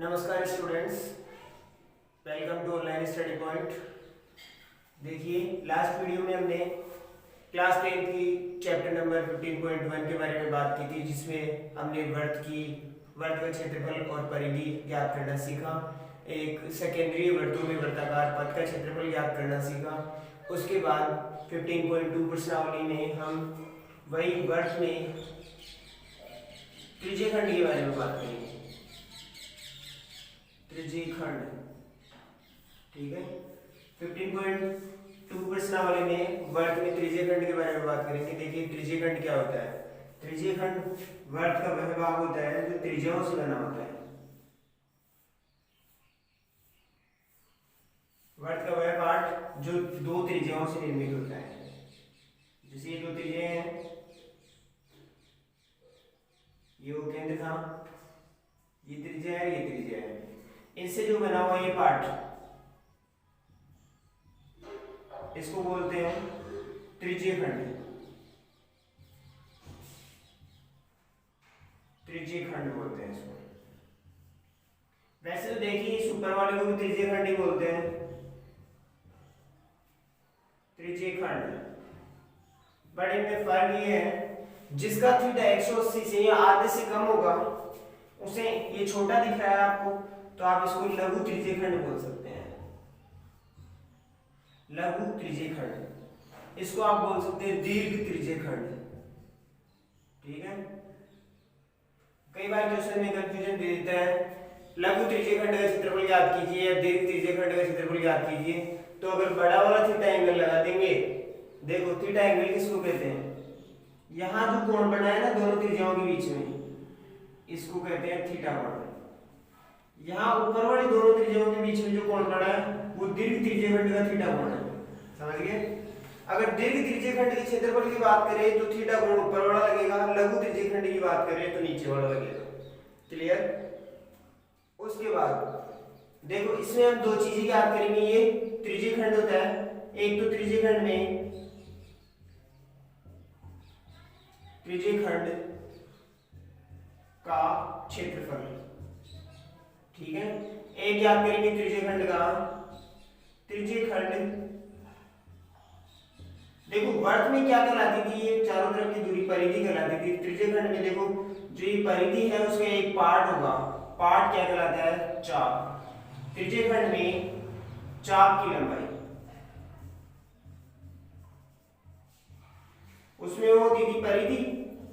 नमस्कार students, welcome to Online Study Point. देखिए, last video में हमने क्लास 10 की चैप्टर नंबर 15.1 के बारे में बात की थी, जिसमें हमने वर्त का क्षेत्रफल और परिधि ज्ञात करना सीखा। एक सेकेंडरी वर्तों में वर्ताकार पथ का क्षेत्रफल ज्ञात करना सीखा। उसके बाद 15.2 प्रश्नावली में हम वही वर्त में त्रिज्यखंड के बारे में बात करेंगे। त्रिज्यखंड, ठीक है। 15.2 प्रश्नावली में वर्त में त्रिज्यखंड के बारे में बात करेंगे। देखिए, त्रिज्यखंड क्या होता है। त्रिज्यखंड वर्त का वह भाग होता है जो त्रिज्याओं से बना होता है। वर्त का वह पार्ट जो दो त्रिज्याओं से निर्मित होता है। जैसे ये दो त्रिज्याएं हैं, ये वो केंद्र था, ये त्रिज्या है, ये त्रिज्या है। इनसे जो बना हुआ ये पार्ट, इसको बोलते हैं त्रिज्यखंड। त्रिज्यखंड बोलते हैं इसको। वैसे तो देखिए, इस ऊपर वाले को भी त्रिज्यखंड ही बोलते हैं, त्रिज्यखंड। बट इनमें फर्क ये है, जिसका थीटा 180 से या आधे से कम होगा उसे, ये छोटा दिख रहा है आपको, तो आप इसको लघु त्रिज्यखंड बोल सकते हैं। लघु त्रिज्यखंड, इसको आप बोल सकते हैं दीर्घ त्रिज्यखंड, ठीक है। कई बार क्वेश्चन में कंफ्यूजन दे देता है, लघु त्रिज्यखंड का क्षेत्रफल ज्ञात कीजिए या दीर्घ त्रिज्यखंड का क्षेत्रफल ज्ञात कीजिए। तो अगर बड़ा वाला थीटा एंगल लगा देंगे, देखो थीटा एंगल किसको कहते हैं, यहां जो कोण बना है ना दोनों त्रिज्याओं के बीच में, इसको कहते हैं थीटा कोण। यहाँ ऊपर वाली दोनों त्रिज्याओं के बीच में जो कोण बना है वो दीर्घ त्रिज्यखंड का थीटा कोण है, समझ गए। अगर दीर्घ त्रिज्यखंड के क्षेत्रफल की बात करें तो थीटा कोण ऊपर वाला लगेगा, लघु त्रिज्यखंड की बात करें तो नीचे वाला लगेगा। क्लियर। उसके बाद देखो, इसमें हम दो चीजें याद करेंगे। ये त्रिज्यखंड होता है, एक तो त्रिज्यखंड में त्रिज्यखंड का क्षेत्रफल, ठीक है। एक याद करेंगे त्रिज्यखंड का त्रिज्यखंड। देखो, वर्त में क्या कहलाती थी, ये चारों तरफ की दूरी परिधि कहलाती थी। त्रिज्यखंड में देखो, जो ये परिधि है उसका एक पार्ट होगा, पार्ट क्या कहलाता है, चाप। त्रिज्यखंड में चाप की लंबाई, उसमें वो होती थी परिधि,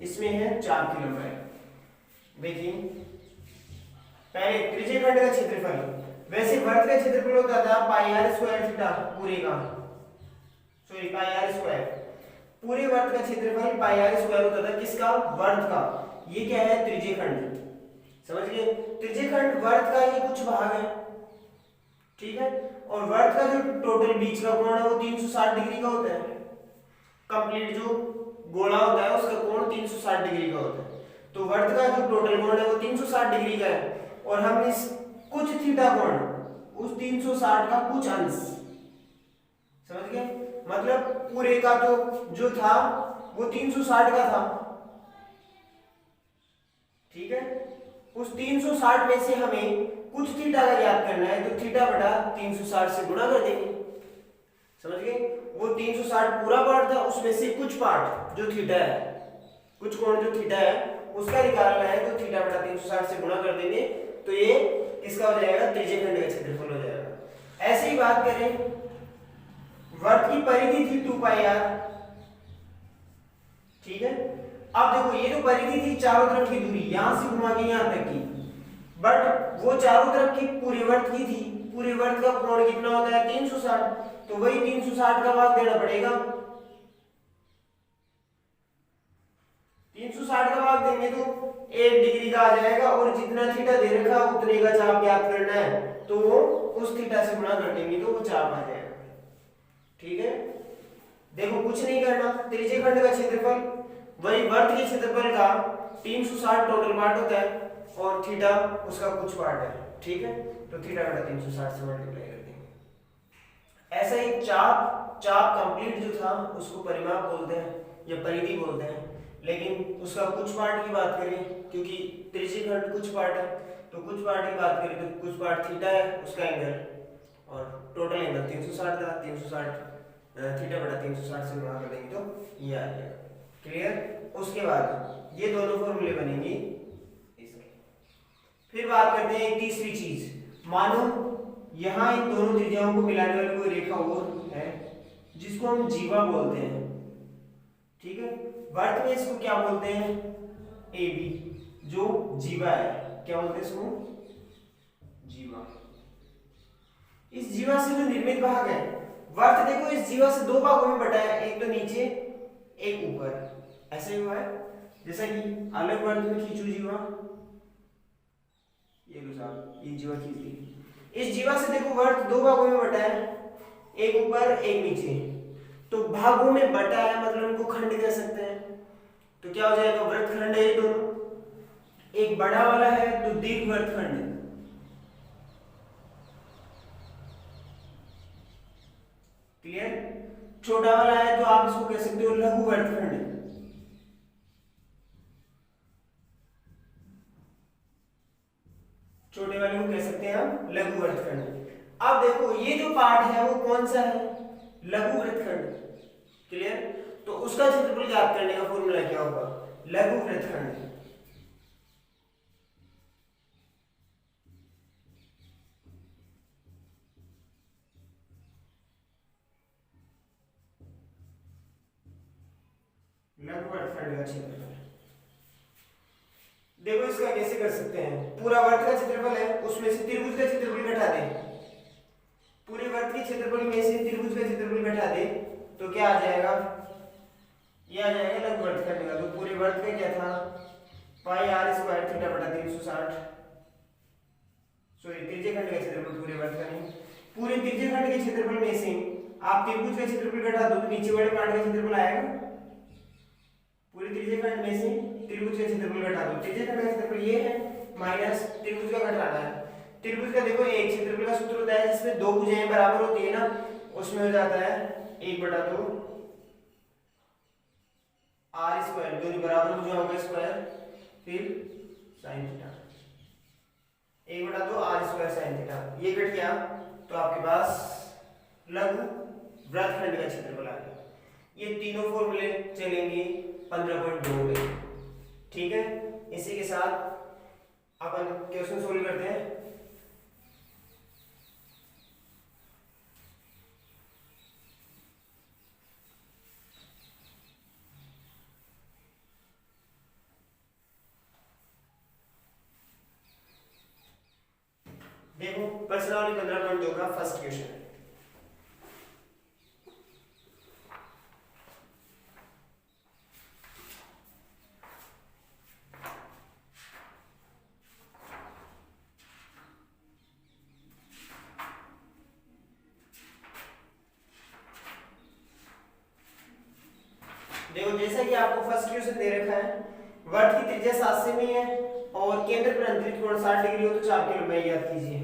इसमें है चाप की लंबाई। देखिए, पहले त्रिज्यखंड का क्षेत्रफल, वैसे वर्त का क्षेत्रफल होता था पाई आर स्क्वायर थीटा पूरे का, सॉरी पाई आर स्क्वायर। पूरे वर्त का क्षेत्रफल पाई आर स्क्वायर होता था, किसका, वर्त का। ये क्या है, त्रिज्यखंड, समझ गए। त्रिज्यखंड वर्त का ही कुछ भाग है, ठीक है। और वर्त का जो टोटल बीच का कोण है वो 360 डिग्री का होता है। कंप्लीट जो गोला होता है उसका कोण 360 डिग्री का होता है। तो वर्त का जो टोटल कोण है वो 360 डिग्री का है, और हम इस कुछ थीटा कोण, उस 360 का कुछ अंश, समझ गए। मतलब पूरे का तो जो था वो 360 का था, ठीक है। उस 360 में से हमें कुछ थीटा का ज्ञात करना है, तो थीटा बटा 360 से गुणा कर देंगे, समझ गए। वो 360 पूरा पार्ट था, उसमें से कुछ पार्ट जो थीटा है, कुछ कोण जो थीटा है उसका निकालना है, तो थीटा बटा 360 से गुणा कर देंगे, तो ये इसका हो जाएगा त्रिज्यखंड का क्षेत्रफल हो जाएगा। ऐसे ही बात करें, वर्त की परिधि थी 2 पाई आर, ठीक है। अब देखो, ये तो परिधि थी चारों तरफ की दूरी, यहां से घुमा के यहां तक की, बट वो चारों तरफ की पूरे वर्त की थी। पूरे वर्त का कोण कितना होता है, 360, तो वही 360 का भाग देना पड़ेगा। 360 का भाग देंगे तो 1 डिग्री का आ जाएगा, और जितना थीटा दे रखा उतने का चाप ज्ञात करना है, तो वो उस थीटा से गुणा कर देंगे तो वो चाप आ जाएगा, ठीक है। देखो, कुछ नहीं करना, त्रिज्यखंड का क्षेत्रफल वही वर्त के क्षेत्रफल का 360 टोटल पार्ट होता है, और थीटा उसका कुछ पार्ट है, ठीक है। तो थीटा बटा 360 से मल्टीप्लाई कर देंगे। ऐसा ही चाप कंप्लीट जो था उसको परिमाप बोलते हैं या परिधि बोलते हैं, लेकिन उसका कुछ पार्ट की बात करें, क्योंकि त्रिज्यखंड कुछ पार्ट है, तो कुछ पार्ट की बात करें तो कुछ पार्ट थीटा है उसका एंगल, और टोटल एंगल 360 था, 360 थीटा बटा 360 से गुणा कर देंगे तो ये आ जाएगा। क्लियर। उसके बाद ये दोनों फॉर्मूले बनेंगे इसके। फिर बात करते हैं एक तीसरी चीज। मानो यहाँ इन दोनों त्रिज्याओं को मिलाने वाली कोई रेखा और है जिसको हम जीवा बोलते हैं, ठीक है। वर्त में इसको क्या बोलते हैं, ए बी, जो जीवा है क्या बोलते हैं इसको, जीवा। इस जीवा से जो निर्मित भाग है, वर्त देखो इस जीवा से दो भागों में बटा है, एक तो नीचे एक ऊपर, ऐसे ही हुआ है। जैसा कि अलग वर्त में खींचू जीवा, ये लो साहब ये जीवा खींच दी। इस जीवा से देखो वर्त दो भागों में बटा है, एक ऊपर एक नीचे, तो भागों में बटा है मतलब इनको खंड कह सकते हैं। तो क्या हो जाएगा, वृत्तखंड है ये दोनों, एक बड़ा वाला है तो दीर्घ वृत्तखंड, क्लियर। छोटा वाला है तो आप इसको कह सकते हो लघु वृत्तखंड। छोटे वाले को कह सकते हैं हम लघु वृत्तखंड। अब देखो ये जो पार्ट है वो कौन सा है, लघु वृत्तखंड, क्लियर। तो उसका क्षेत्रफल ज्ञात करने का फॉर्मूला क्या होगा, लघु वृत्तखंड। लघु वृत्तखंड का क्षेत्रफल देखो इसका कैसे कर सकते हैं। पूरा वर्त का क्षेत्रफल है, उसमें से त्रिभुज का क्षेत्रफल घटा दे, पूरे वर्त के क्षेत्रफल में से त्रिभुज का क्षेत्रफल घटा दे तो क्या आ जाएगा, ये आ जाएगा लघु वृत्तखंड का। तो पूरे वर्त का क्या था, पाई आर स्क्वायर थीटा बटा 360, सॉरी त्रिज्यखंड का क्षेत्रफल, पूरे वर्त का नहीं। पूरे त्रिज्यखंड के क्षेत्रफल में से आप त्रिभुज का क्षेत्रफल घटा दो तो नीचे वाले पार्ट का क्षेत्रफल आएगा। पूरे त्रिज्यखंड में से त्रिभुज का क्षेत्रफल घटा दो, त्रिज्यखंड का क्षेत्रफल ये है माइनस त्रिभुज का घटाना है। त्रिभुज का देखो एक क्षेत्रफल का सूत्र होता है जिसमें दो भुजाएं बराबर होती है ना, उसमें हो जाता है 1/2 आर स्क्वायर, दोनों बराबर भुजाओं का स्क्वायर, फिर sine theta, 1/2 r square sine theta. ये कट गया तो आपके पास लघु वृत्तखंड का क्षेत्रफल आ गया। ये तीनों फॉर्मूले चलेंगे 15.2 में, ठीक है। इसी के साथ अपन क्वेश्चन सोल्व करते हैं। देखो प्रश्नावली 15.2 का फर्स्ट क्वेश्चन। देखो जैसा कि आपको फर्स्ट क्वेश्चन दे रखा है, वर्त की त्रिज्या 7 सेमी है और केंद्र पर अंतरित कोण 60 डिग्री हो तो चाप की लंबाई याद कीजिए।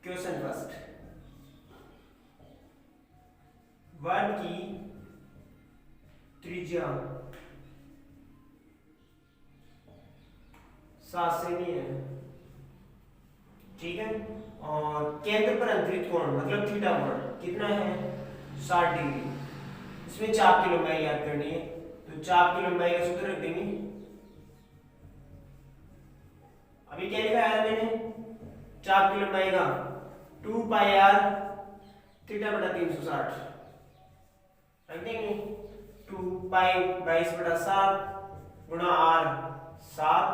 क्वेश्चन फर्स्ट, वर्त की त्रिज्या 7 सेमी है, ठीक है, और केंद्र पर अंतरित कोण मतलब थीटा कोण कितना है 60 डिग्री। इसमें चाप की लंबाई याद करनी है तो चाप की लंबाई का सूत्र रख देंगे। अभी क्या लिखा है मैंने, चाप की लंबाई का 2 पाई आर थीटा बटा 360 रख देंगे। 2 पाई 22/7 गुणा आर 7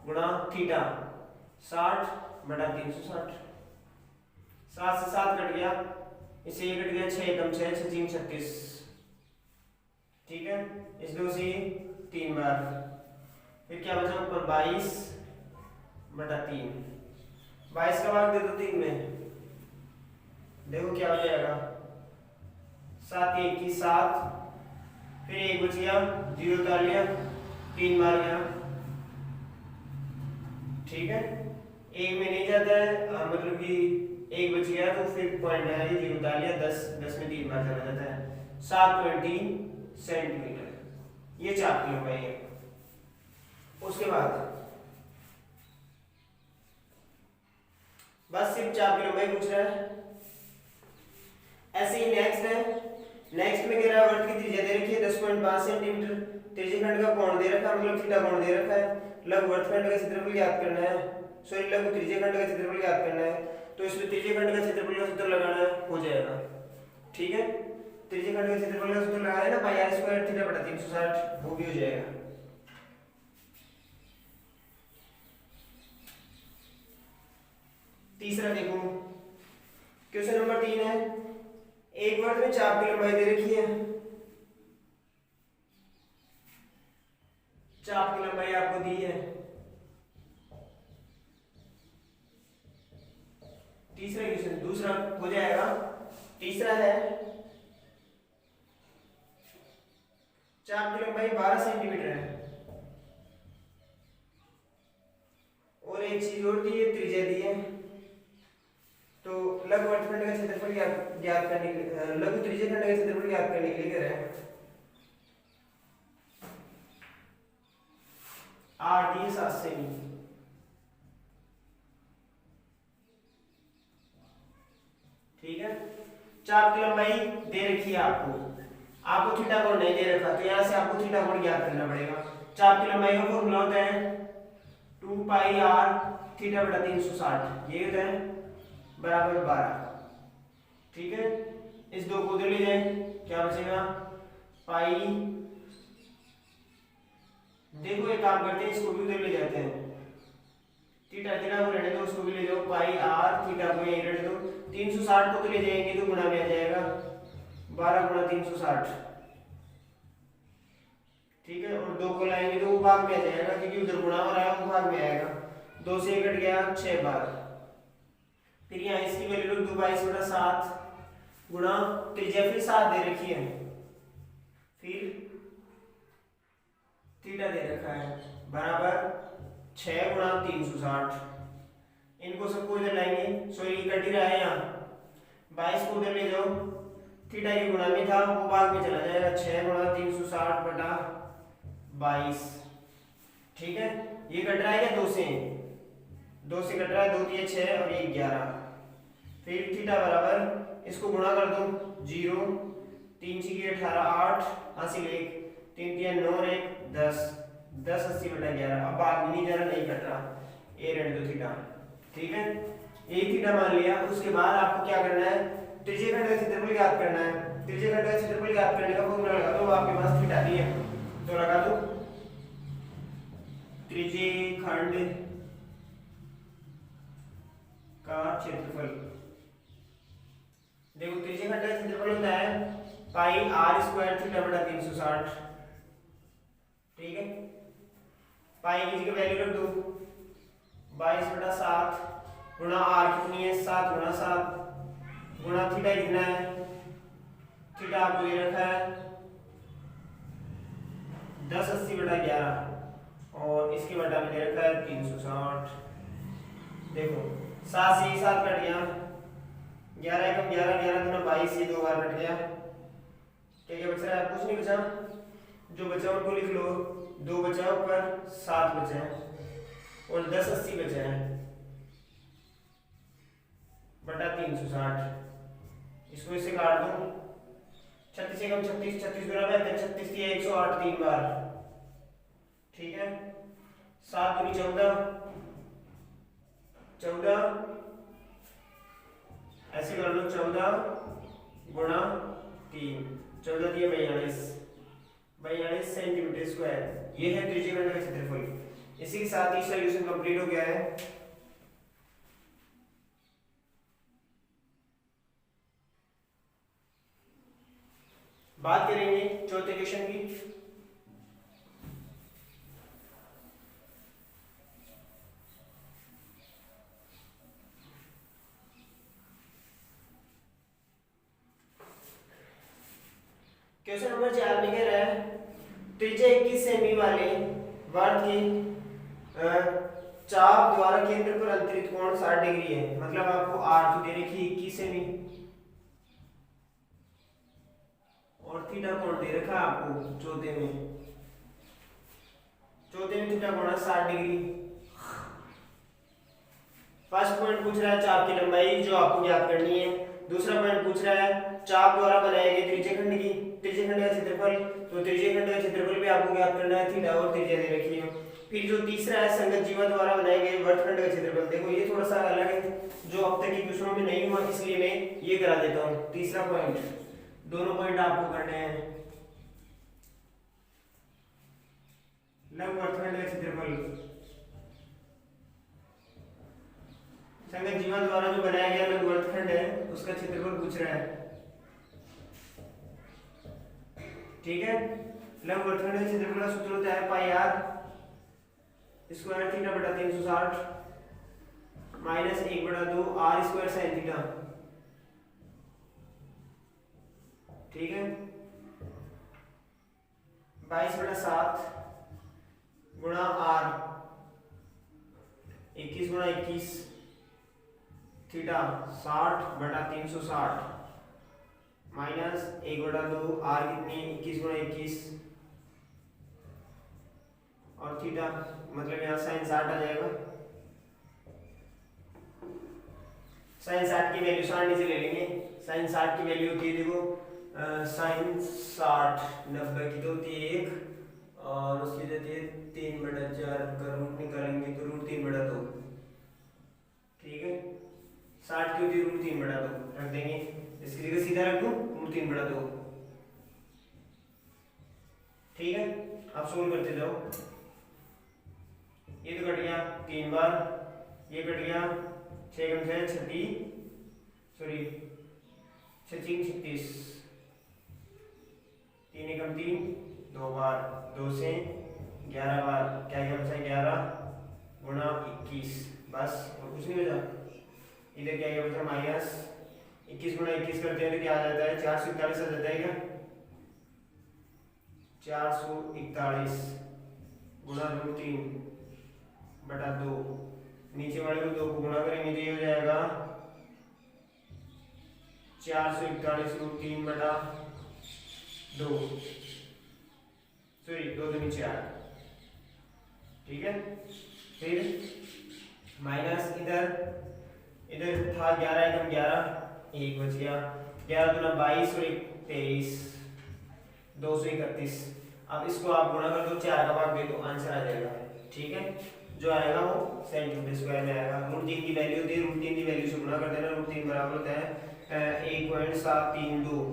गुणा थीटा 60 बटा 360। 7 से 7 कट गया, इसे ये कट गया, 6 एकम 6, 6 3 36, ठीक है। इस 2 से 3 बार, फिर क्या बचा ऊपर 22/3, 22 का भाग दे दो 3 में, देखो क्या हो जाएगा, 7 1 की 7, फिर 1 बच गया, 0 उतार लिया, 3 बार गया, ठीक है। 1 में नहीं जाता है मतलब कि 1 बच गया तो फिर पॉइंट है ये 0 उतार लिया, 10 में 3 बार चला जाता है, 7.3 सेंटीमीटर ये चाप की लंबाई है। उसके बाद लंबाई पूछ रहा है। ऐसे ही नेक्स्ट है, नेक्स्ट में कह रहा है वर्त की त्रिज्या दे रखी है 10.5 सेंटीमीटर, त्रिज्यखंड का कोण दे रखा है, मतलब थीटा कोण दे रखा है, लघु वृत्तखंड का क्षेत्रफल ज्ञात करना है, सॉरी लघु त्रिज्यखंड का क्षेत्रफल ज्ञात करना है। तो इसमें त्रिज्यखंड का क्षेत्रफल का सूत्र लगाना है, हो जाएगा। ठीक है, त्रिज्यखंड का क्षेत्रफल का सूत्र लगाया ना पाई आर स्क्वायर थीटा बटा 360, वो भी हो जाएगा। तीसरा देखो, क्वेश्चन नंबर 3 है, एक वर्ग में चाप की लंबाई दे रखी है, चाप की लंबाई आपको दी है। तीसरा क्वेश्चन, दूसरा हो जाएगा। तीसरा है, चाप की लंबाई 12 सेंटीमीटर है और एक चीज और दी है, त्रिज्या दी है। तो लघु वृत्तखंड का क्षेत्रफल ज्ञात करने के लिए, लघु त्रिज्यखंड का क्षेत्रफल ज्ञात करने के लिए कह रहे हैं। आर दी 7 सेमी। ठीक है, चाप की लंबाई दे रखी है आपको थीटा कोण नहीं दे रखा, तो यहां से आपको थीटा कोण ज्ञात करना पड़ेगा। चाप की लंबाई का फॉर्मूला होता है 2 पाई आर थीटा बटा 360, ये होता है बराबर 12। ठीक है, इस दो को उधर ले जाए, क्या बचेगा पाई, देखो एक काम करते हैं, इसको भी उधर ले जाते हैं, थीटा थीटा को रहने दो, उसको भी ले जाओ, पाई आर थीटा को यहीं रहने दो, 360 को तो ले जाएंगे तो गुणा में आ जाएगा 12 गुणा 360। ठीक है, और 2 को लाएंगे तो वो भाग में आ जाएगा, क्योंकि उधर गुणा हो रहा है, वो भाग में आएगा, 2 से 1 कट गया 6 बार। फिर यहाँ इसकी वैल्यू रख दो 22/7 गुणा त्रिज्या फिर 7 दे रखी है, फिर थीटा दे रखा है बराबर 6 गुणा 360। इनको सबको इधर लाएंगे, सॉरी कट ही रहा है यहाँ, 22 को उधर ले जाओ, थीटा के गुणा में था वो भाग में चला जाएगा, 6 गुणा 360 बटा 22। ठीक है, ये कट रहा है क्या 2 से, 2 से कट रहा है, 2 3 6 और 1 11। फिर थीटा बराबर, इसको गुणा कर दो 0, 3 6 18 8 हासिल 1, 3 3 9 और 1 10, 10 80 बटा 11। अब भाग भी नहीं जा रहा, नहीं कट रहा, ए रहने दो थीटा। ठीक है, ए थीटा मान लिया। उसके बाद आपको क्या करना है, त्रिज्यखंड का क्षेत्रफल ज्ञात करना है। त्रिज्यखंड का क्षेत्रफल ज्ञात करने का फॉर्मूला लगा दो, आपके पास थीटा भी है तो लगा दो, त्रिज्यखंड का क्षेत्रफल, देखो त्रिज्यखंड का क्षेत्रफल होता है पाई आर स्क्वायर थीटा बटा 360। ठीक है, पाई की जगह वैल्यू रख दो 22/7 गुणा आर कितनी है 7 गुणा 7 गुणा थीटा कितना है, थीटा आपको दे रखा है 1080 बटा 11 और इसके बटा में दे रखा है 360। देखो 7 से 7 कट गया, 11 एकम 11, 11 गुना 22, ये 2 बार कट गया। क्या क्या बच रहा है, कुछ नहीं बचा, जो बचा उनको लिख लो, 2 बचा ऊपर, 7 बचे हैं और 1080 बचे हैं बटा 360। इसको इससे काट दो, 36 एकम 36, 36 गुना 72, 36 दिया 108 3 बार। ठीक है, 7 दूनी 14, 14 ऐसे कर लो, 14 गुणा 3, 14 दिया 42 सेंटीमीटर स्क्वायर। ये है त्रिज्यखंड का क्षेत्रफल। इसी के साथ ही सॉल्यूशन कंप्लीट हो गया है। बात करेंगे चौथे क्वेश्चन की। क्वेश्चन नंबर 4 में कह रहा है त्रिज्या 21 सेमी वाले वर्त के चाप द्वारा केंद्र पर अंतरित कोण 60 डिग्री है। मतलब आपको आर तो दे रखी 21 सेमी और थीटा कोण दे रखा आपको चौथे में थीटा कोण 60 डिग्री। फर्स्ट पॉइंट पूछ रहा है चाप की लंबाई जो आपको ज्ञात करनी है। दूसरा पॉइंट पूछ रहा है चाप द्वारा बनाए गए त्रिज्यखंड की, त्रिज्यखंड का क्षेत्रफल, तो त्रिज्यखंड का क्षेत्रफल भी आपको ज्ञात करना है, थीटा और त्रिज्या दे रखी है। फिर जो तीसरा है संगत जीवा द्वारा बनाए गए वर्तखंड का क्षेत्रफल, देखो ये थोड़ा सा अलग है जो अब तक की क्वेश्चनों में नहीं हुआ, इसलिए मैं ये करा देता हूँ। तीसरा पॉइंट, दोनों पॉइंट आपको करने हैं। लघु वर्तखंड का क्षेत्रफल, संगत जीवा द्वारा जो बनाया गया लघु वर्तखंड है उसका क्षेत्रफल पूछ रहा है। ठीक है, लघु वर्तखंड के क्षेत्रफल का सूत्र होता है पाई आर स्क्वायर थीटा बटा 360 minus 1/2 r square sine theta. ठीक है, 22/7 गुणा आर 21/21 थीटा 60/360 माइनस 1/2 आर कितनी 21/21 और थीटा, मतलब यहाँ साइन 60 आ जाएगा। साइन 60 की वैल्यू 60 से ले लेंगे। साइन 60 की वैल्यू होती है देखो साइन 60 90 की तो होती है 1 और उसकी देती है 3/4 का रूट निकालेंगे तो √3/2। ठीक है, 60 की होती है √3/2 रख देंगे, इसकी जगह सीधा रख दूं √3/2। ठीक है, आप सोल्व करते जाओ। ये तो कट गया 3 बार, ये कट गया 6 × 6 36, सॉरी 36 3 × 3 2 बार, 2 से 11 बार, क्या क्या बचा 11 गुणा 21, बस और कुछ नहीं बचा। इधर क्या क्या बचा माइनस 21 गुणा 21 करते हैं तो क्या आ जाता है 441 आ जाता है क्या 441 गुणा √3/2, नीचे वाले को 2 को गुणा करेंगे तो ये हो जाएगा 441 √3/2, सॉरी 2 दूनी 4। ठीक है, फिर माइनस इधर था 11 × 11 1 बच गया, 11 दूना 22 और 23 231। अब इसको आप गुणा कर दो 4 का भाग दे दो, आंसर आ जाएगा। ठीक है, जो आएगा वो सेंटीमीटर स्क्वायर में आएगा। √3 की वैल्यू होती है, √3 की वैल्यू से गुणा कर देना, √3 बराबर होता है 1.732।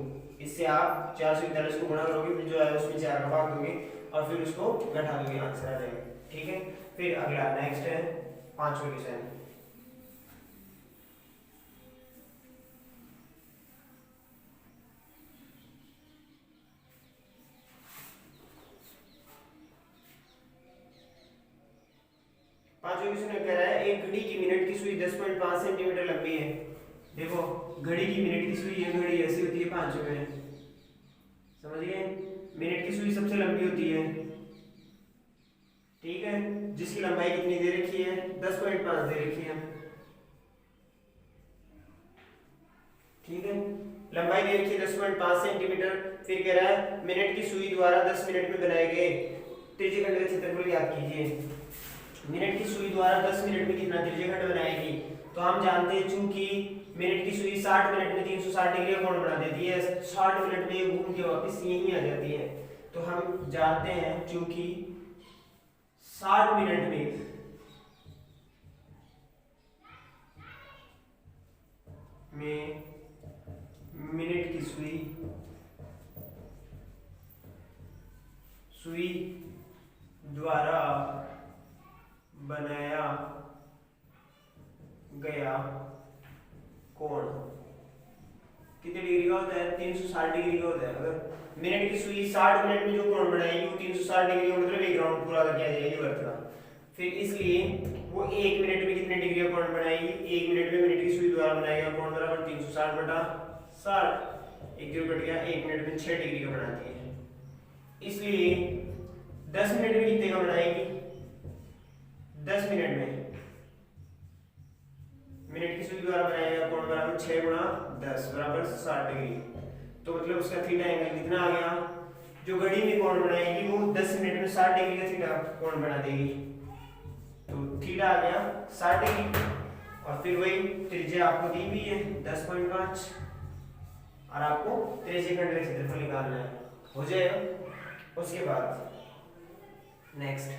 इससे आप 441 को गुणा करोगे, फिर जो है उसमें 4 का भाग दोगे और फिर उसको घटा दोगे, आंसर आ जाएगा। ठीक है, फिर अगला नेक्स्ट है 5वां क्वेश्चन। कह रहा है एक घड़ी की मिनट की सुई 10.5 सेंटीमीटर लंबी है। देखो घड़ी की मिनट की सुई है, घड़ी ऐसी होती है 5 मिनट, समझ गए। मिनट की सुई सबसे लंबी होती है, ठीक है, जिसकी लंबाई कितनी दे रखी है 10.5 दे रखी है। ठीक है, लंबाई दे रखी है 10.5 सेंटीमीटर। फिर कह रहा है मिनट की सुई द्वारा 10 मिनट में बनाए गए त्रिज्यखंड का क्षेत्रफल ज्ञात कीजिए। मिनट की सुई द्वारा 10 मिनट में कितना त्रिज्यखंड बनाएगी, तो हम जानते हैं चूंकि मिनट की सुई 60 मिनट में 360 डिग्री का कोण बना देती है, 60 मिनट में ये घूम के वापस यहीं आ जाती है, तो हम जानते हैं चूंकि 60 मिनट में मिनट की सुई द्वारा बनाया गया कोण कितने डिग्री का होता है 360 डिग्री का होता है। अगर मिनट की सुई 60 मिनट में जो कोण बनाएगी वो 360 डिग्री का, मतलब एक राउंड पूरा करके आ जाएगी वर्त का। फिर इसलिए वो 1 मिनट में कितने डिग्री का कोण बनाएगी, 1 मिनट में मिनट की सुई द्वारा बनाएगा कोण बराबर 360/60, एक जो कट गया, 1 मिनट में 6 डिग्री का बनाती है। इसलिए 10 मिनट में कितने का बनाएगी, 10 मिनट में मिनट की सुई द्वारा बनाया गया कोण बराबर 6 × 10 बराबर 60 डिग्री। तो मतलब उसका थीटा एंगल कितना आ गया, जो घड़ी में कोण बनाएगी वो 10 मिनट में 60 डिग्री का थीटा कोण बना देगी, तो थीटा आ गया 60 डिग्री। और फिर वही त्रिज्या आपको दी हुई है 10.5 और आपको त्रिज्यखंड का क्षेत्रफल निकालना है, हो जाएगा। उसके बाद नेक्स्ट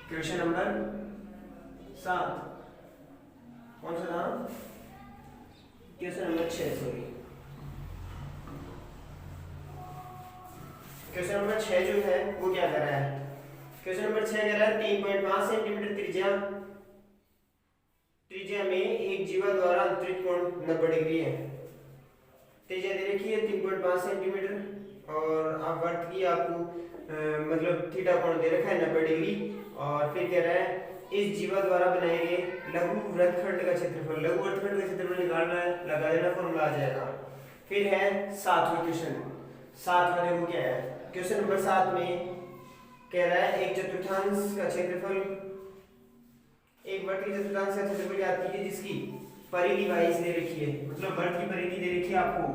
क्वेश्चन नंबर 7, कौन सा था? Question number 6, sorry. Question number 6 जो है वो क्या कर रहा है? क्वेश्चन नंबर 6 कह रहा है 3.5 सेंटीमीटर त्रिज्या में एक जीवा द्वारा अंतरित कोण 90 डिग्री है। त्रिज्या दे रखी है 3.5 सेंटीमीटर और आप वर्त की आपको मतलब थीटा कोण दे रखा है 90 डिग्री। और फिर कह रहा है इस जीवा द्वारा बनाए गए लघु वृत्तखंड का क्षेत्रफल, लघु वृत्तखंड का क्षेत्रफल निकालना है, लगा देना, फॉर्मूला आ जाएगा। फिर है 7वां क्वेश्चन। 7वां देखो क्या है? क्वेश्चन नंबर 7 में कह रहा है एक चतुर्थांश का क्षेत्रफल, एक वर्त की चतुर्थांश का क्षेत्रफल ज्ञात कीजिए जिसकी परिधि 22 दे रखी है, मतलब वर्त की परिधि दे रखी है आपको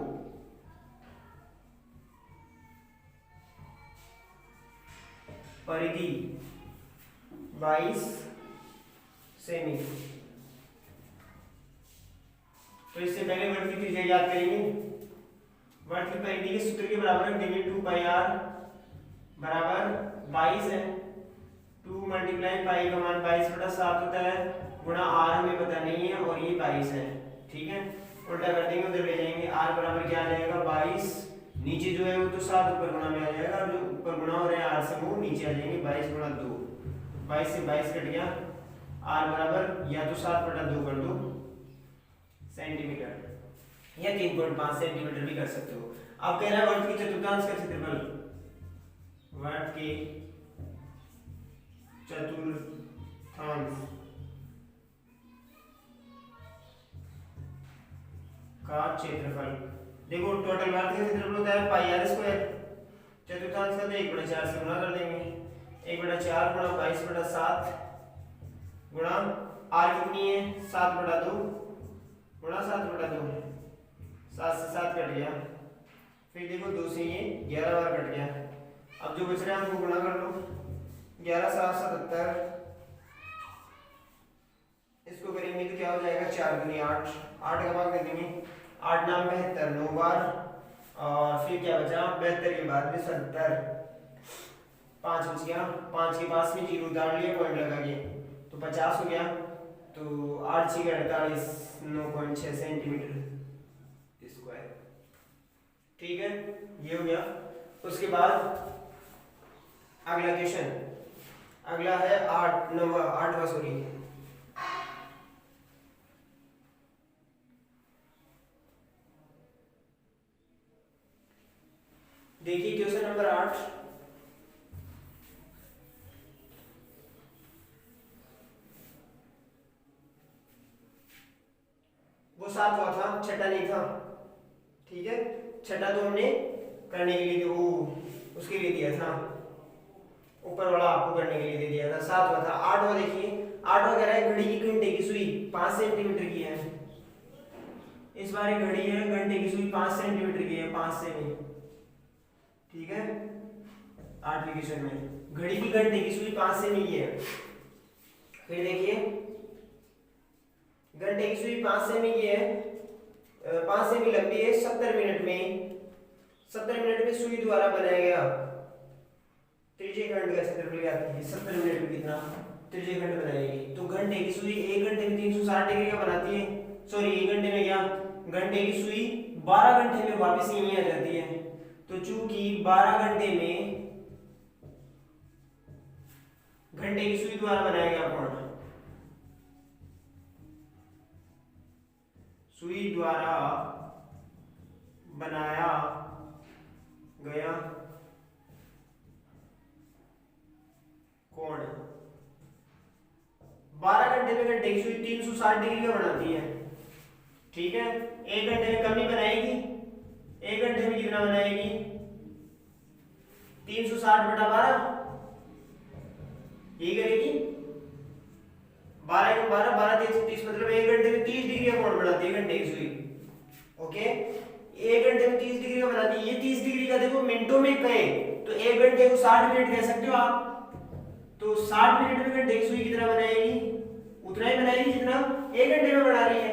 परिधि 22 सेमी। तो इससे पहले वर्त की त्रिज्या याद करेंगे। वर्त की परिधि के सूत्र के बराबर रख देंगे 2 पाई r बराबर 22 है। 2 मल्टीप्लाई पाई का मान 22/7 होता है, गुणा r हमें पता नहीं है और ये 22 है। ठीक है, उल्टा कर देंगे, उधर ले जाएंगे। r बराबर क्या आ जाएगा 22, नीचे जो है वो तो 7 ऊपर गुणा में आ जाएगा, और जो ऊपर गुणा हो रहा है r से वो नीचे आ जाएंगे। 22 गुणा 2, 22 से 22 कट गया। r बराबर या तो 7/2 कर दो सेंटीमीटर या 3.5 सेंटीमीटर भी कर सकते हो। अब कह रहा है वर्त की चतुर्थांश का क्षेत्रफल, वर्त के चतुर्थांश का क्षेत्रफल। देखो टोटल वर्त का क्षेत्रफल होता है पाई r स्क्वायर, चतुर्थांश का तो 1/4 से गुणा कर देंगे। 1/4 गुणा 22/7 गुणा r कितनी है 7/2 गुणा 7/2, 7 से 7 कट गया। फिर देखो 2 से ये 11 बार कट गया। अब जो बच रहा है हमको गुणा कर लो, 11 7 77, इसको करेंगे तो क्या हो जाएगा 4 दूनी 8, 8 का भाग कर देंगे, 8 नाम 72, 9 बार। और फिर क्या बचा 72 के बाद में 70, 5 बच गया, 5 के पास में 0 उतार लिया, पॉइंट लगा के तो 50 हो गया। तो 8 6 48, 9.6 सेंटीमीटर स्क्वायर। ठीक है, ये हो गया। उसके बाद अगला क्वेश्चन, अगला है 8वां सॉरी। देखिए क्वेश्चन नंबर 8, वो 7वां था, छठा नहीं था। ठीक है, छठा तो हमने करने के लिए वो उसके लिए दिया था, ऊपर वाला आपको करने के लिए दे दिया था। 7वां था। 8वां देखिए, 8वां कह रहा है घड़ी की घंटे की सुई 5 सेंटीमीटर की है। इस बार एक घड़ी है, घंटे की सुई 5 सेंटीमीटर की है, 5 सेमी। ठीक है, 8वें क्वेश्चन में घड़ी की घंटे की सुई 5 सेमी की है। फिर देखिए घंटे की सुई 5 सेमी की है, 5 सेमी लंबी है। 70 मिनट में सुई द्वारा बनाया गया त्रिज्यखंड का क्षेत्रफल ज्ञात कीजिए। 70 मिनट में कितना त्रिज्यखंड बनाएगी? तो घंटे की सुई 1 घंटे में 360 डिग्री का बनाती है। सॉरी 1 घंटे में क्या, घंटे की सुई 12 घंटे में वापस यहीं आ जाती है। तो चूंकि 12 घंटे में घंटे की सुई द्वारा बनाया गया कोण, सुई द्वारा बनाया गया कोण 12 घंटे में घंटे की सुई 360 डिग्री का बनाती है। ठीक है, 1 घंटे में कम ही बनाएगी। 1 घंटे में कितना बनाएगी 360/12, ये करेगी 12 × 12 12 3 30, मतलब 1 घंटे में 30 डिग्री का कोण बनाती है घंटे की सुई। ओके, 1 घंटे में 30 डिग्री का बनाती है। ये 30 डिग्री का देखो मिनटों में कहे तो तो 1 घंटे को 60 मिनट कह सकते हो आप। तो 60 मिनट में घंटे की सुई कितना बनाएगी, उतना ही बनाएगी जितना 1 घंटे में बना रही है।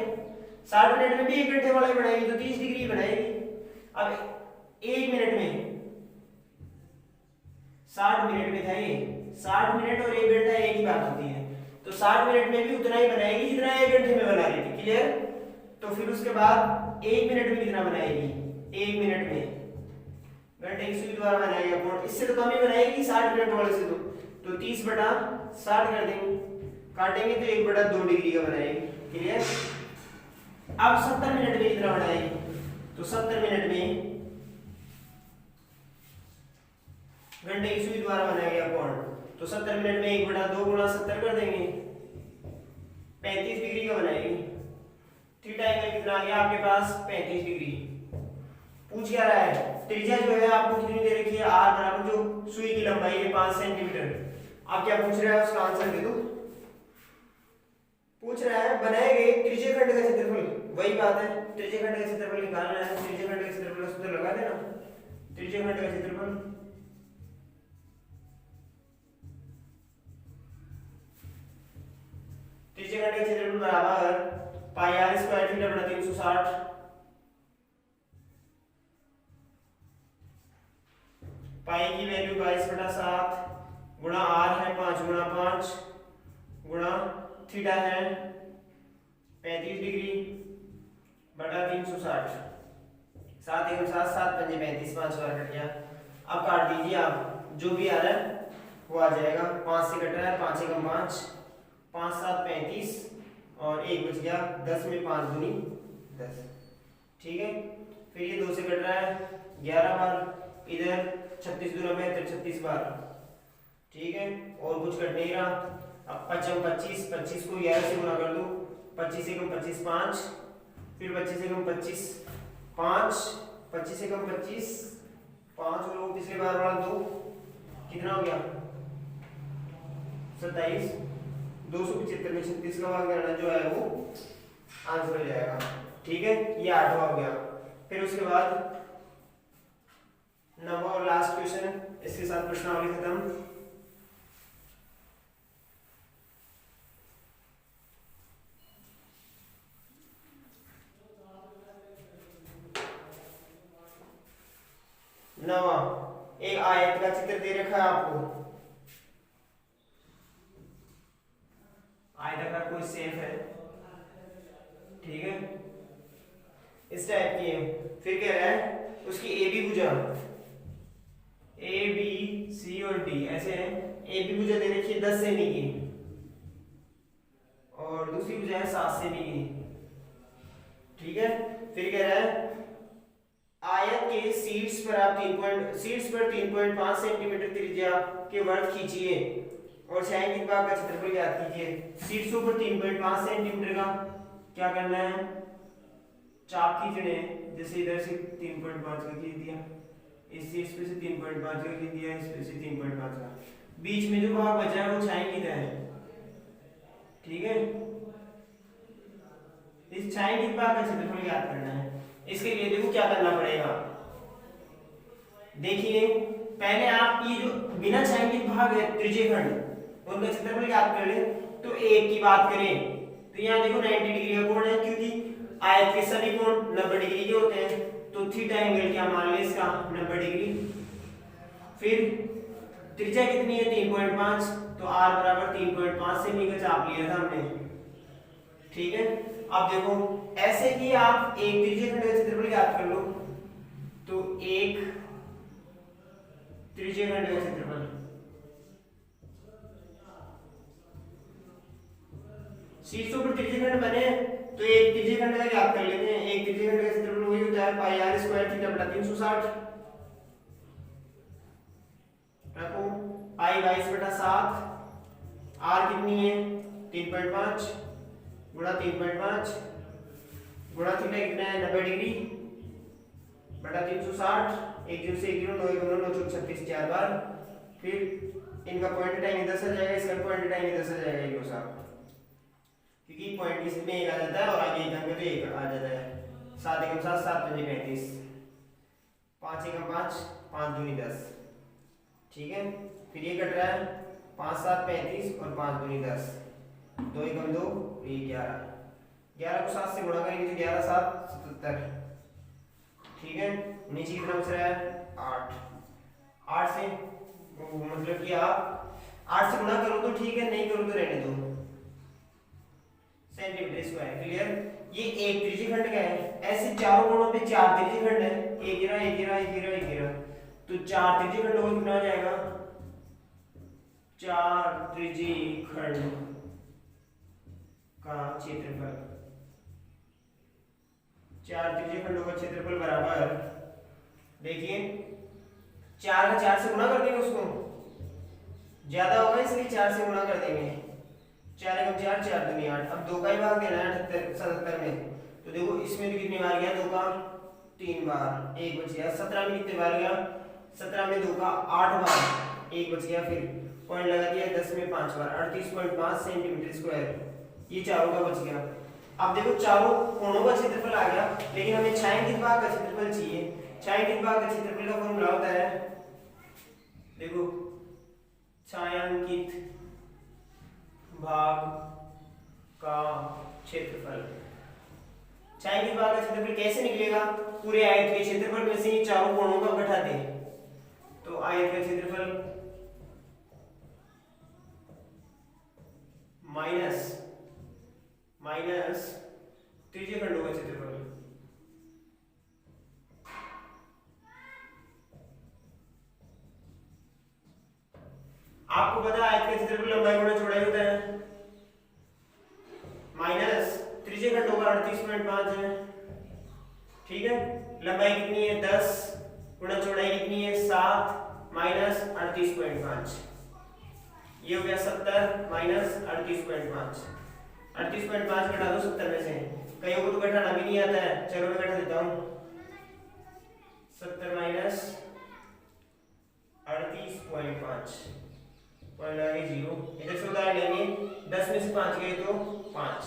60 मिनट में भी 1 घंटे वाला ही बनाएगी तो 30 डिग्री बनाएगी। अब 1 मिनट में 60 मिनट में था ये, 60 मिनट और 1 घंटा एक ही बात होती है। तो 60 मिनट में भी उतना ही बनाएगी जितना 1 घंटे में बना रही थी। क्लियर? तो फिर उसके बाद 1 मिनट में कितना बनाएगी, 1 मिनट में घंटे की सुई द्वारा बनाएगा कोण, इससे तो कम ही बनाएगी 60 मिनट वाले से। तो 30/60 कर देंगे, काटेंगे तो 1/2 डिग्री का बनाएगी। क्लियर? अब 70 मिनट में कितना बनाएगी, तो 70 मिनट में घंटे की सुई द्वारा बनाया गया कोण, तो 70 मिनट में 1/2 गुणा 70 कर देंगे, 35 डिग्री का बनाएगी। थीटा एंगल कितना आ गया आपके पास, 35 डिग्री। पूछ क्या रहा है, त्रिज्या जो है आपको कितनी दे रखी है, r बराबर जो सुई की लंबाई है 5 सेंटीमीटर। आप क्या पूछ रहा है उसका आंसर दे दो। पूछ रहा है बनाए गए त्रिज्यखंड का क्षेत्रफल, वही बात है, त्रिज्यखंड का क्षेत्रफल निकालना है। त्रिज्यखंड का क्षेत्रफल का सूत्र लगा देना, त्रिज्यखंड का क्षेत्रफल त्रिज्यखंड का क्षेत्रफल बराबर पाई r स्क्वायर थीटा बटा 360। पाई की वैल्यू 22/7 गुणा r है 5 गुणा 5 गुणा थीटा है 35 डिग्री बटा 360। 7 एवं 7 7 पंजे 35, 5 बार कट गया। अब काट दीजिए आप, जो भी आ रहा है वो आ जाएगा। 5 से कट रहा है, 5 एकम 5, 5 7 35 और 1 बच गया। 10 में 5 दूनी 10। ठीक है, फिर ये 2 से कट रहा है 11 बार, इधर 36 दूना 72, 36 बार। ठीक है, और कुछ कट नहीं रहा। अब 5 25, 25 को 11 से गुणा कर दो, 25 एकम 25 5, फिर 25 एकम 25 5, 25 एकम 25 5 और वो पिछले बार वाला 2, कितना हो गया 27। 275 में 36 का भाग करना जो है वो आंसर हो जाएगा। ठीक है, ये 8वां हो गया। फिर उसके बाद 9वां और लास्ट क्वेश्चन, इसके साथ प्रश्नावली खत्म। नवा, एक आयत का चित्र दे रखा है आपको। आयताकार कोई शेप है, ठीक है, इस टाइप की है। फिर कह रहा है उसकी ए बी भुजा, ए बी सी और डी ऐसे है। ए बी भुजा दे रखी है 10 सेमी की और दूसरी भुजा है 7 सेमी की। ठीक है, फिर कह रहा है आयत के शीर्ष पर आप 3.5 सेंटीमीटर त्रिज्या के वर्ग खींचिए और छायांकित भाग का क्षेत्रफल ज्ञात कीजिए। शीर्षों पर 3.5 सेंटीमीटर का क्या करना है, चाप खींचने हैं। जैसे इधर से 3.5 का खींच दिया, इस शीर्ष पे से 3.5 का खींच दिया, इस पे से 3.5 का। बीच में जो भाग बचा है वो छायांकित है। ठीक है, इस छायांकित भाग का क्षेत्रफल ज्ञात करना है। इसके लिए देखो क्या करना पड़ेगा। देखिए पहले आप ये जो बिना छायांकित भाग है त्रिज्यखंड, उनका क्षेत्रफल ज्ञात कर ले। तो एक की बात करें तो यहाँ देखो 90 डिग्री का कोण है, क्योंकि आयत के सभी कोण 90 डिग्री के होते हैं। तो थीटा एंगल क्या मान ले इसका, 90 डिग्री। फिर त्रिज्या कितनी है 3.5, तो r बराबर 3.5 सेमी का चाप लिया था हमने। ठीक है, अब देखो ऐसे कि आप एक त्रिज्यखंड का क्षेत्रफल ज्ञात कर लो। तो एक त्रिज्यखंड का क्षेत्रफल, शीर्षों पर त्रिज्यखंड बने तो एक त्रिज्यखंड का ज्ञात कर लेते हैं। एक त्रिज्यखंड का क्षेत्रफल वही होता है पाई r स्क्वायर थीटा बटा 360। रखो पाई 22/7, r कितनी है 3.5 गुणा 3.5 गुणा थीटा कितना है 90 डिग्री बटा 360। एक जीरो से एक जीरो, 9 9 9 36 4 बार। फिर इनका पॉइंट टाइम इधर से जाएगा, इसका पॉइंट टाइम इधर से जाएगा एक साथ, क्योंकि पॉइंट इसमें एक आ जाता है और आगे एक अंक तो एक आ जाता है। 7 एकम 7 7 पंजे 35, 5 एकम 5 5 दूनी 10। ठीक है। फिर ये कट रहा है 5 7 35 और 5 दूनी 10, 2 एकम 2, ये 11, 11 को 7 से गुणा करेंगे तो 11 7 77, ठीक है। नीचे कितना बच रहा है 8, 8 से मतलब कि आप 8 से गुणा करो तो ठीक है, नहीं करो तो रहने दो, सेंटीमीटर स्क्वायर। क्लियर। ये एक त्रिज्यखंड का है, ऐसे चारों कोणों पे 4 त्रिज्यखंड है, एक गिरा एक गिरा एक गिरा एक गिरा, तो 4 त्रिज्यखंडों को कितना हो जाएगा 4 त्रिज्यखंड का क्षेत्रफल, 4 त्रिज्यखंडों का क्षेत्रफल बराबर, देखिए 4 का 4 से गुणा कर देंगे, उसको ज्यादा होगा इसलिए 4 से गुणा कर देंगे, 4 एकम 4 4 दूनी 8, अब 2 का ही भाग देना है 77 में, तो देखो इसमें भी कितनी बार गया 2 का 3 बार, 1 बच गया। 17 में कितने बार गया 17 में 2 का 8 बार, 1 बच गया। फिर पॉइंट लगा दिया 10 में 5 बार, 38.5 सेंटीमीटर स्क्वायर, ये चारों का बच गया। अब देखो चारों कोणों का क्षेत्रफल आ गया, लेकिन हमें छायांकित भाग का क्षेत्रफल चाहिए। छायांकित भाग का क्षेत्रफल का फॉर्मूला होता है, देखो छायांकित भाग का क्षेत्रफल, छायांकित भाग का क्षेत्रफल कैसे निकलेगा, पूरे आयत के क्षेत्रफल में से चारों कोणों का घटाते हैं, तो आयत का क्षेत्रफल माइनस त्रिज्यखंडों का क्षेत्रफल, आपको पता है आयत का क्षेत्रफल लंबाई गुणा चौड़ाई होता है, माइनस त्रिज्यखंडों का 38.5 है, ठीक है। लंबाई कितनी है 10 गुणा चौड़ाई कितनी है 7 माइनस 38.5, ये हो गया 70 माइनस 38.5, 38.5 घटा दो 70 में से, कईयों को तो घटाना भी नहीं आता है, चलो मैं घटा देता हूँ, 70 माइनस 38.5, पॉइंट लगे 0, इधर से उधार लेंगे 10 में से 5 गए तो 5,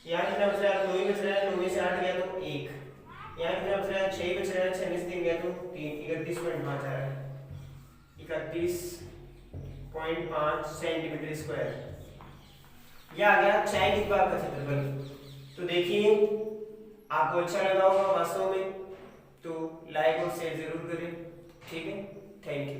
यहाँ कितना बच रहा है 2 ही बच रहा है, 9 में से 8 गया तो 1, यहाँ कितना बच रहा है 6 ही बच रहा है, 6 में से 3 गया तो 3, 31.5 आ रहा है, 31.5 सेंटीमीटर स्क्वायर, यह आ गया छायांकित भाग का क्षेत्रफल। तो देखिए आपको अच्छा लगा होगा वास्तव में, तो लाइक और शेयर जरूर करें, ठीक है। Thank you.